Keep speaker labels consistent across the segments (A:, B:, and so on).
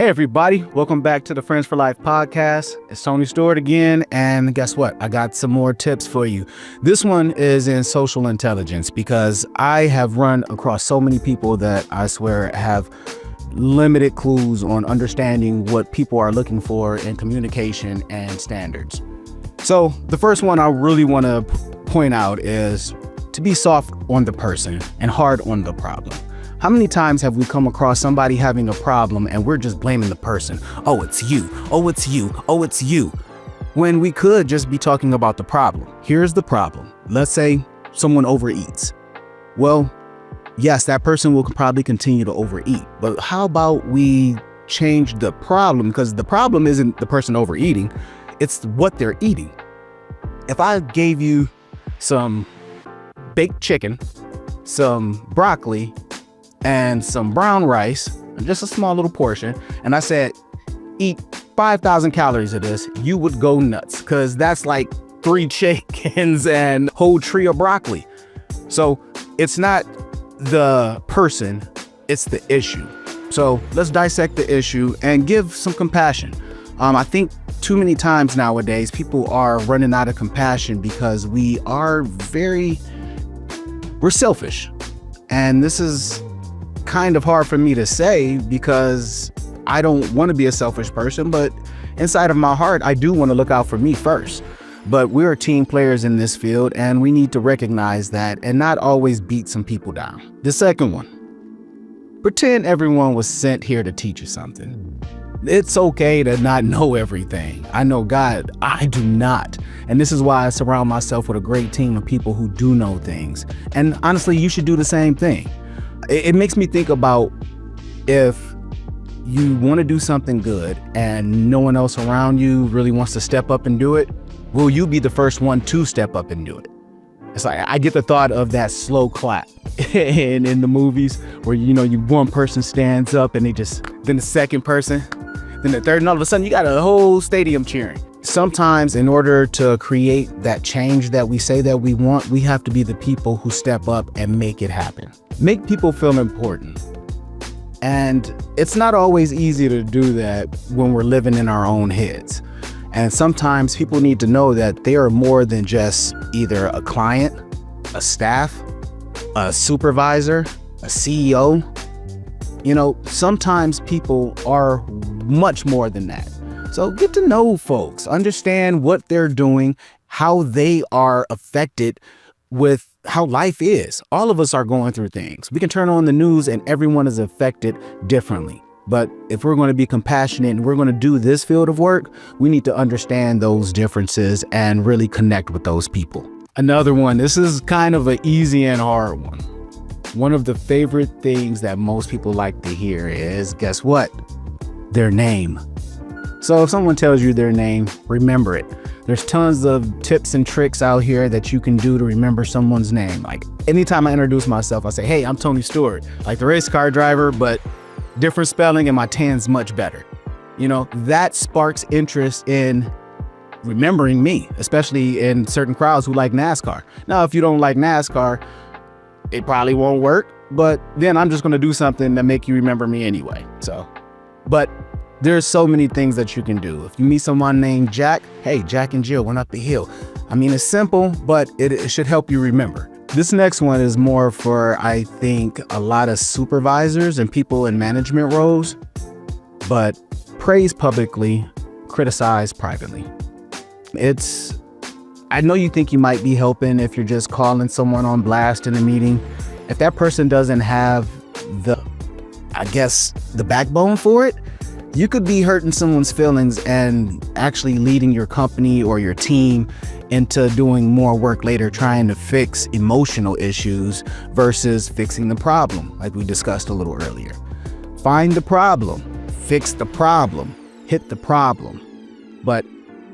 A: Hey everybody, welcome back to the Friends for Life podcast. It's Tony Stewart again, and guess what? I got some more tips for you. This one is in social intelligence because I have run across so many people that I swear have limited clues on understanding what people are looking for in communication and standards. So the first one I really want to point out is to be soft on the person and hard on the problem. How many times have we come across somebody having a problem and we're just blaming the person? Oh, it's you. Oh, it's you. Oh, it's you. When we could just be talking about the problem. Here's the problem. Let's say someone overeats. Well, yes, that person will probably continue to overeat. But how about we change the problem? Because the problem isn't the person overeating. It's what they're eating. If I gave you some baked chicken, some broccoli, and some brown rice, just a small little portion, and I said, eat 5,000 calories of this, you would go nuts, because that's like 3 chickens and a whole tree of broccoli. So it's not the person, it's the issue. So let's dissect the issue and give some compassion. I think too many times nowadays, people are running out of compassion because we're selfish. And this is kind of hard for me to say because I don't want to be a selfish person, but inside of my heart, I do want to look out for me first. But we're team players in this field and we need to recognize that and not always beat some people down. The second one, pretend everyone was sent here to teach you something. It's okay to not know everything. I know God, I do not. And this is why I surround myself with a great team of people who do know things. And honestly, you should do the same thing. It makes me think about if you want to do something good and no one else around you really wants to step up and do it, will you be the first one to step up and do it? It's like, I get the thought of that slow clap in the movies where, one person stands up and then the second person, then the third, and all of a sudden you got a whole stadium cheering. Sometimes in order to create that change that we say that we want, we have to be the people who step up and make it happen. Make people feel important. And it's not always easy to do that when we're living in our own heads. And sometimes people need to know that they are more than just either a client, a staff, a supervisor, a CEO. Sometimes people are much more than that. So get to know folks, understand what they're doing, how they are affected with how life is. All of us are going through things. We can turn on the news and everyone is affected differently. But if we're going to be compassionate and we're going to do this field of work, we need to understand those differences and really connect with those people. Another one, this is kind of an easy and hard one. One of the favorite things that most people like to hear is, guess what? Their name. So if someone tells you their name, remember it. There's tons of tips and tricks out here that you can do to remember someone's name. Like anytime I introduce myself, I say, hey, I'm Tony Stewart, like the race car driver, but different spelling and my tan's much better. That sparks interest in remembering me, especially in certain crowds who like NASCAR. Now, if you don't like NASCAR, it probably won't work, but then I'm just going to do something to make you remember me anyway. But there's so many things that you can do. If you meet someone named Jack, hey, Jack and Jill went up the hill. It's simple, but it should help you remember. This next one is more for, I think, a lot of supervisors and people in management roles, but praise publicly, criticize privately. I know you think you might be helping if you're just calling someone on blast in a meeting. If that person doesn't have the backbone for it, you could be hurting someone's feelings and actually leading your company or your team into doing more work later trying to fix emotional issues versus fixing the problem, like we discussed a little earlier. Find the problem, fix the problem, hit the problem, but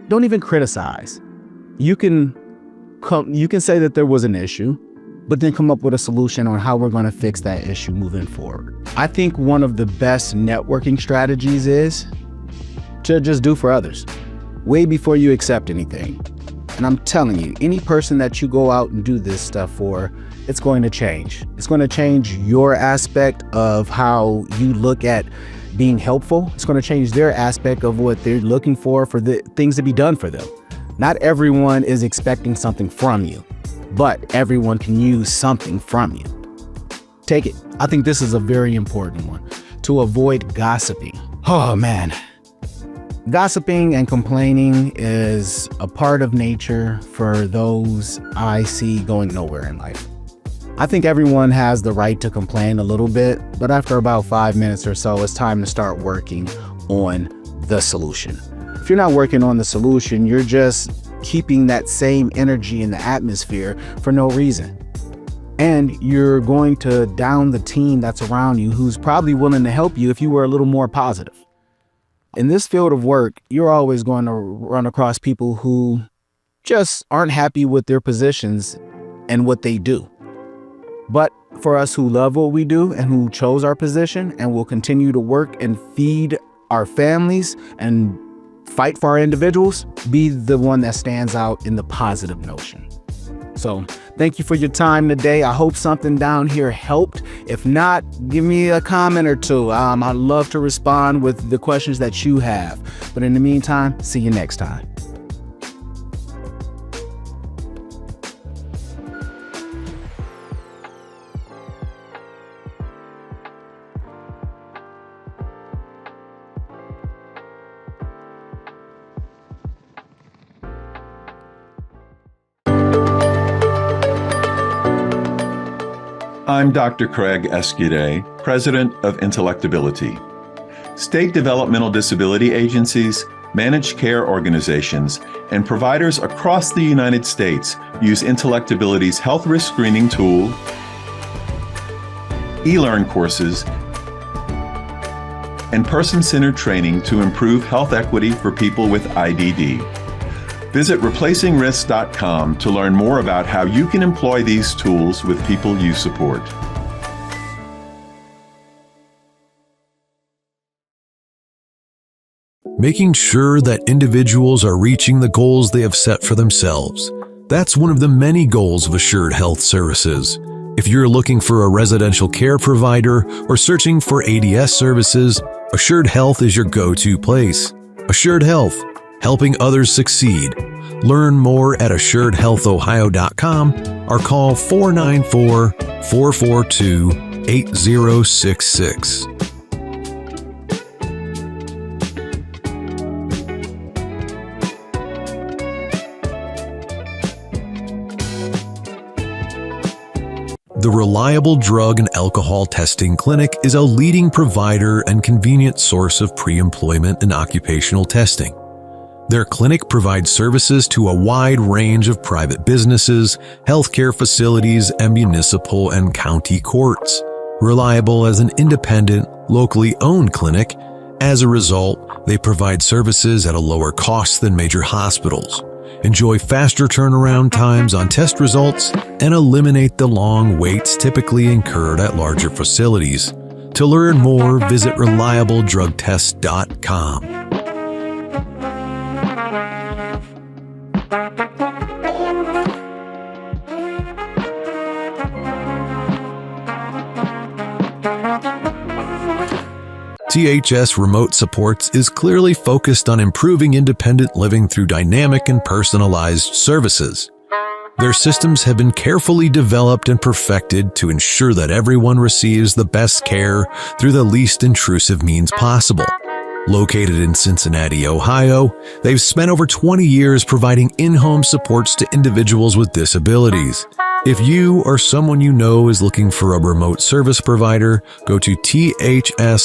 A: don't even criticize. You can say that there was an issue, but then come up with a solution on how we're going to fix that issue moving forward. I think one of the best networking strategies is to just do for others way before you accept anything. And I'm telling you, any person that you go out and do this stuff for, it's going to change. It's going to change your aspect of how you look at being helpful. It's going to change their aspect of what they're looking for the things to be done for them. Not everyone is expecting something from you, but everyone can use something from you. Take it. I think this is a very important one. To avoid gossiping. Oh man. Gossiping and complaining is a part of nature for those I see going nowhere in life. I think everyone has the right to complain a little bit, but after about 5 minutes or so, it's time to start working on the solution. If you're not working on the solution, you're just keeping that same energy in the atmosphere for no reason. And you're going to down the team that's around you who's probably willing to help you if you were a little more positive. In this field of work, you're always going to run across people who just aren't happy with their positions and what they do. But for us who love what we do and who chose our position and will continue to work and feed our families and fight for our individuals, be the one that stands out in the positive notion. So thank you for your time today. I hope something down here helped. If not, give me a comment or two. I'd love to respond with the questions that you have. But in the meantime, see you next time.
B: I'm Dr. Craig Escudé, President of Intellectability. State developmental disability agencies, managed care organizations, and providers across the United States use Intellectability's health risk screening tool, e-learn courses, and person-centered training to improve health equity for people with IDD. Visit replacingrisks.com to learn more about how you can employ these tools with people you support.
C: Making sure that individuals are reaching the goals they have set for themselves. That's one of the many goals of Assured Health Services. If you're looking for a residential care provider or searching for ADS services, Assured Health is your go-to place. Assured Health, helping others succeed. Learn more at assuredhealthohio.com or call 494-442-8066. The Reliable Drug and Alcohol Testing Clinic is a leading provider and convenient source of pre-employment and occupational testing. Their clinic provides services to a wide range of private businesses, healthcare facilities, and municipal and county courts. Reliable as an independent, locally owned clinic, as a result, they provide services at a lower cost than major hospitals. Enjoy faster turnaround times on test results and eliminate the long waits typically incurred at larger facilities. To learn more, visit reliabledrugtest.com. THS Remote Supports is clearly focused on improving independent living through dynamic and personalized services. Their systems have been carefully developed and perfected to ensure that everyone receives the best care through the least intrusive means possible. Located in Cincinnati, Ohio, they've spent over 20 years providing in-home supports to individuals with disabilities. If you or someone you know is looking for a remote service provider, go to thsrss.com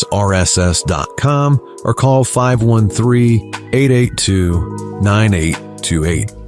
C: or call 513-882-9828.